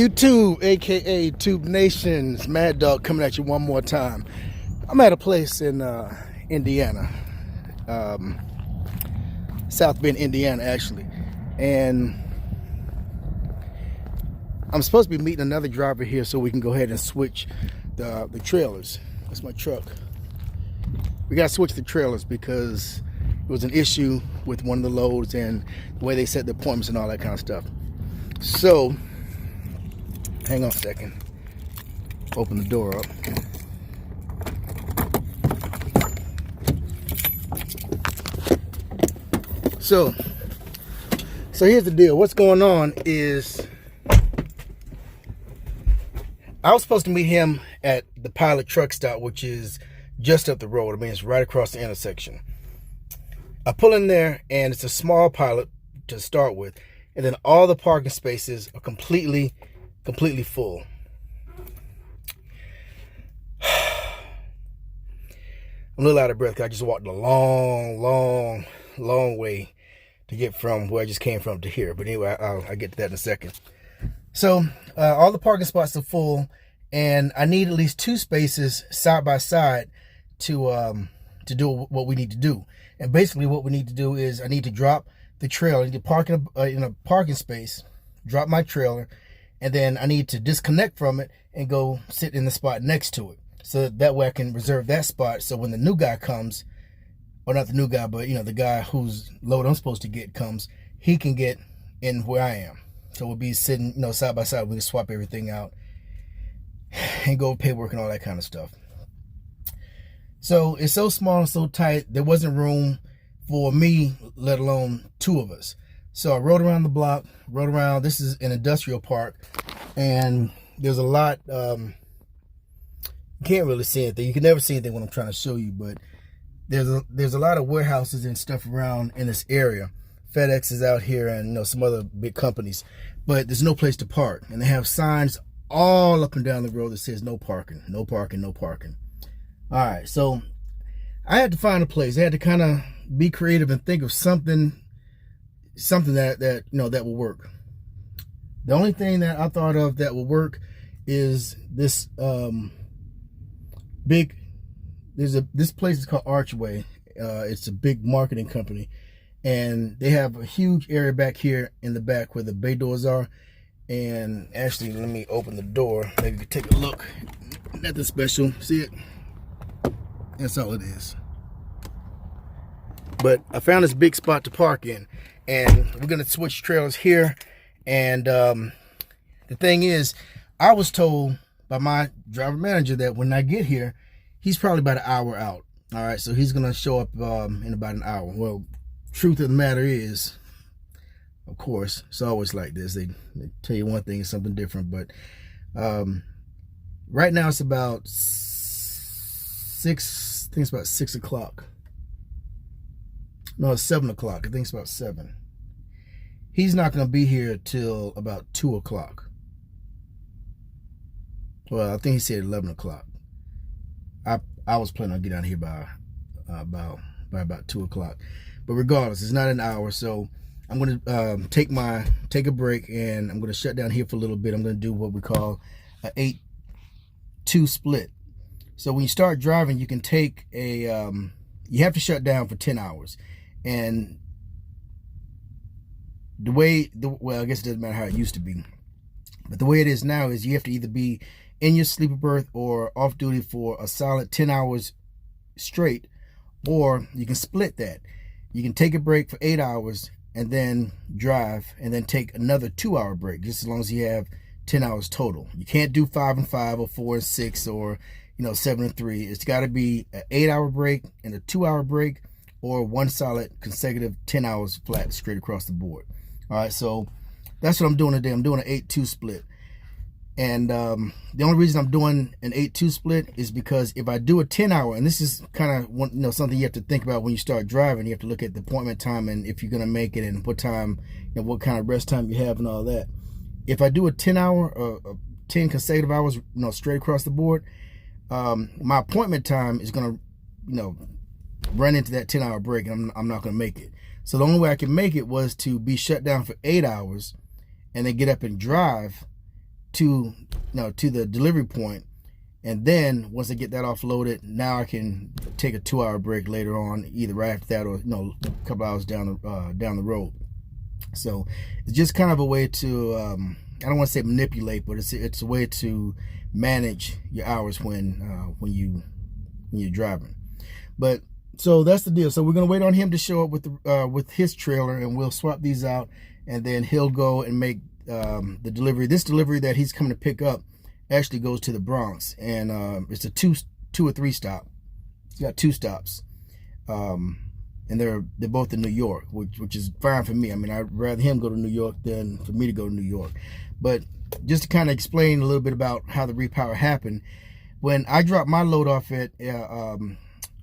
YouTube, aka Tube Nations, Mad Dog coming at you one more time. I'm at a place in Indiana, South Bend, Indiana, actually, and I'm supposed to be meeting another driver here so we can go ahead and switch the trailers. That's my truck. We got to switch the trailers because it was an issue with one of the loads and the way they set the appointments and all that kind of stuff. So, hang on a second. Open the door up. So here's the deal. What's going on is I was supposed to meet him at the Pilot truck stop, which is just up the road. I mean, it's right across the intersection. I pull in there, and it's a small Pilot to start with, and then all the parking spaces are completely full. I'm a little out of breath because I just walked a long way to get from where I just came from to here. But anyway, I'll get to that in a second. So all the parking spots are full, and I need at least 2 spaces side by side to do what we need to do. And basically what we need to do is I need to drop the trailer. I need to park in a parking space, drop my trailer, and then I need to disconnect from it and go sit in the spot next to it. So that way I can reserve that spot so when the new guy comes, or not the new guy, but the guy whose load I'm supposed to get comes, he can get in where I am. So we'll be sitting, side by side. We can swap everything out and go paperwork and all that kind of stuff. So it's so small and so tight, there wasn't room for me, let alone 2 of us. So I rode around the block, this is an industrial park, and there's a lot, you can't really see anything. You can never see anything when I'm trying to show you, but there's a lot of warehouses and stuff around in this area. FedEx is out here and some other big companies, but there's no place to park. And they have signs all up and down the road that says no parking, no parking, no parking. All right, so I had to find a place. I had to kind of be creative and think of something that will work. The only thing that I thought of that will work is this this place is called Archway. It's a big marketing company, and they have a huge area back here in the back where the bay doors are. And actually, let me open the door. Maybe you can take a look. Nothing special. See it? That's all it is. But I found this big spot to park in, and we're gonna switch trailers here. And the thing is, I was told by my driver manager that when I get here, he's probably about an hour out. All right, so he's gonna show up in about an hour. Well, truth of the matter is, of course, it's always like this. They tell you one thing, it's something different. But right now it's about 6. I think it's about 6 o'clock. No, it's 7 o'clock. I think it's about 7. He's not going to be here till about 2 o'clock. Well, I think he said 11 o'clock. I was planning on getting out of here by about 2 o'clock. But regardless, it's not an hour, so I'm going to take a break, and I'm going to shut down here for a little bit. I'm going to do what we call an 8-2 split. So when you start driving, you can take you have to shut down for 10 hours. And well, I guess it doesn't matter how it used to be, but the way it is now is you have to either be in your sleeper berth or off duty for a solid 10 hours straight, or you can split that. You can take a break for 8 hours and then drive, and then take another 2-hour break, just as long as you have 10 hours total. You can't do 5 and 5 or 4 and 6 or 7 and 3. It's got to be an 8-hour break and a 2-hour break, or one solid consecutive 10 hours flat straight across the board. All right, so that's what I'm doing today. I'm doing an 8-2 split. And the only reason I'm doing an 8-2 split is because if I do a 10-hour, and this is kind of something you have to think about when you start driving. You have to look at the appointment time and if you're going to make it, and what time, what kind of rest time you have and all that. If I do a 10-hour, 10 consecutive hours, straight across the board, my appointment time is going to, run into that 10-hour break, and I'm not going to make it. So the only way I could make it was to be shut down for 8 hours and then get up and drive to to the delivery point, and then once I get that offloaded, now I can take a 2-hour break later on, either right after that or a couple hours down the road. So it's just kind of a way to I don't want to say manipulate, but it's a way to manage your hours when you're driving. But so that's the deal. So we're gonna wait on him to show up with his trailer, and we'll swap these out, and then he'll go and make the delivery. This delivery that he's coming to pick up actually goes to the Bronx, and it's a two or three stop. It's got 2 stops, and they're both in New York, which is fine for me. I mean, I'd rather him go to New York than for me to go to New York. But just to kind of explain a little bit about how the repower happened, when I dropped my load off at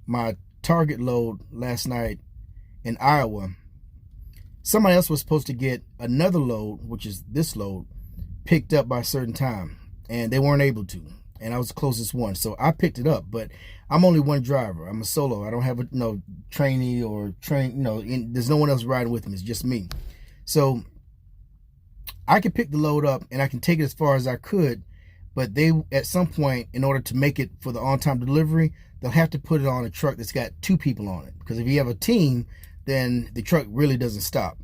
my Target load last night in Iowa, somebody else was supposed to get another load, which is this load, picked up by a certain time, and they weren't able to, and I was the closest one, so I picked it up. But I'm only one driver. I'm a solo. I don't have a trainee or there's no one else riding with me. It's just me. So I can pick the load up and I can take it as far as I could, but they, at some point, in order to make it for the on-time delivery, they'll have to put it on a truck that's got 2 people on it, because if you have a team, then the truck really doesn't stop.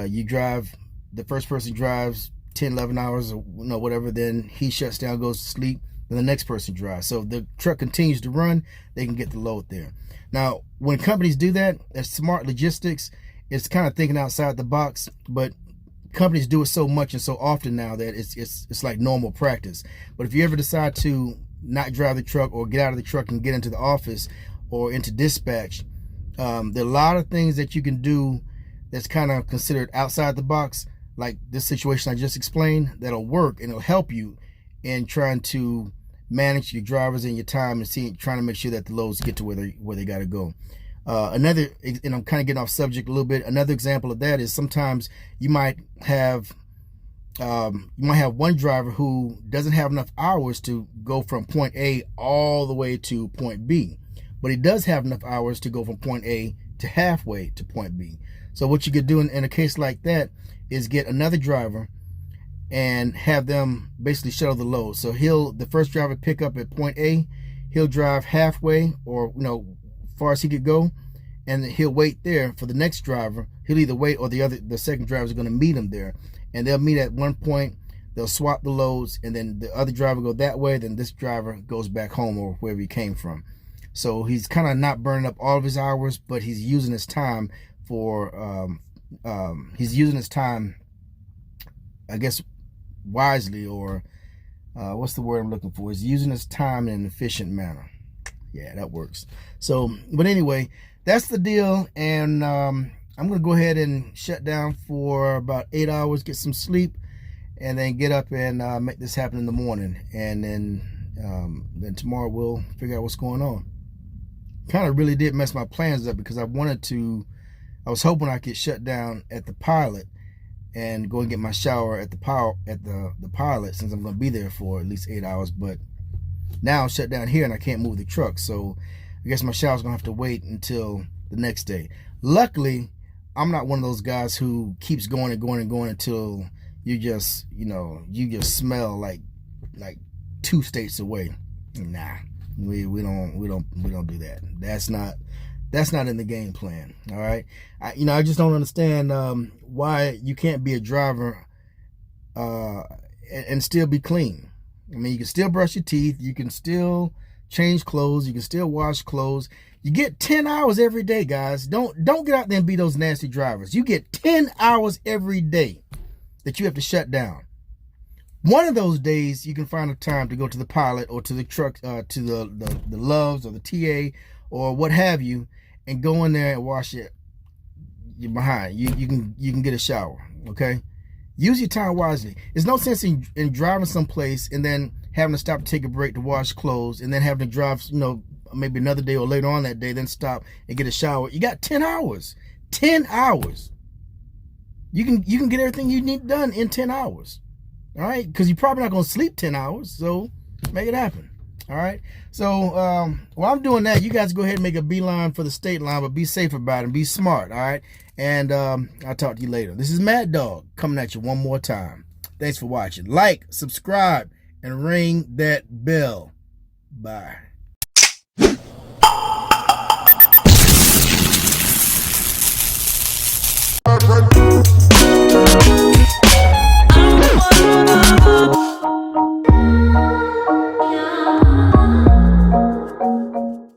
You drive, the first person drives 10, 11 hours or whatever, then he shuts down, goes to sleep, then the next person drives. So if the truck continues to run, they can get the load there. Now, when companies do that, that's smart logistics. It's kind of thinking outside the box, but companies do it so much and so often now that it's like normal practice. But if you ever decide to not drive the truck, or get out of the truck and get into the office or into dispatch, there are a lot of things that you can do that's kind of considered outside the box, like this situation I just explained, that'll work, and it'll help you in trying to manage your drivers and your time, and trying to make sure that the loads get to where they got to go. Another, and I'm kind of getting off subject a little bit, another example of that is sometimes you might have one driver who doesn't have enough hours to go from point A all the way to point B, but he does have enough hours to go from point A to halfway to point B. So what you could do in a case like that is get another driver and have them basically shuttle the load. So the first driver pick up at point A, he'll drive halfway, or far as he could go, and he'll wait there for the next driver. He'll either wait, or the second driver is going to meet him there, and they'll meet at one point. They'll swap the loads, and then the other driver go that way, then this driver goes back home or wherever he came from. So he's kind of not burning up all of his hours, but he's using his time I guess wisely, or what's the word I'm looking for? He's using his time in an efficient manner. Yeah, that works. So, but anyway, that's the deal, and I'm gonna go ahead and shut down for about 8 hours, get some sleep, and then get up and make this happen in the morning, and then tomorrow we'll figure out what's going on. Kind of really did mess my plans up, because I was hoping I could shut down at the Pilot and go and get my shower at the Pilot, since I'm going to be there for at least 8 hours. But now I'm shut down here and I can't move the truck, so I guess my shower's going to have to wait until the next day. Luckily, I'm not one of those guys who keeps going and going and going until you just smell like 2 states away. Nah, we don't do that. That's not in the game plan. All right, I just don't understand why you can't be a driver and still be clean. I mean, you can still brush your teeth, you can still change clothes, you can still wash clothes. You get 10 hours every day, guys. Don't get out there and be those nasty drivers. You get 10 hours every day that you have to shut down. One of those days, you can find a time to go to the Pilot, or to the truck, to the Loves or the TA or what have you, and go in there and wash your behind. You can get a shower. Okay, use your time wisely. There's no sense in driving someplace and then having to stop to take a break to wash clothes, and then having to drive, maybe another day or later on that day, then stop and get a shower. You got 10 hours. 10 hours. You can get everything you need done in 10 hours. All right, because you're probably not going to sleep 10 hours, so make it happen. All right, so while I'm doing that, you guys go ahead and make a beeline for the state line, but be safe about it and be smart. All right, and I'll talk to you later. This is Mad Dog coming at you one more time. Thanks for watching. Like, subscribe, and ring that bell. Bye.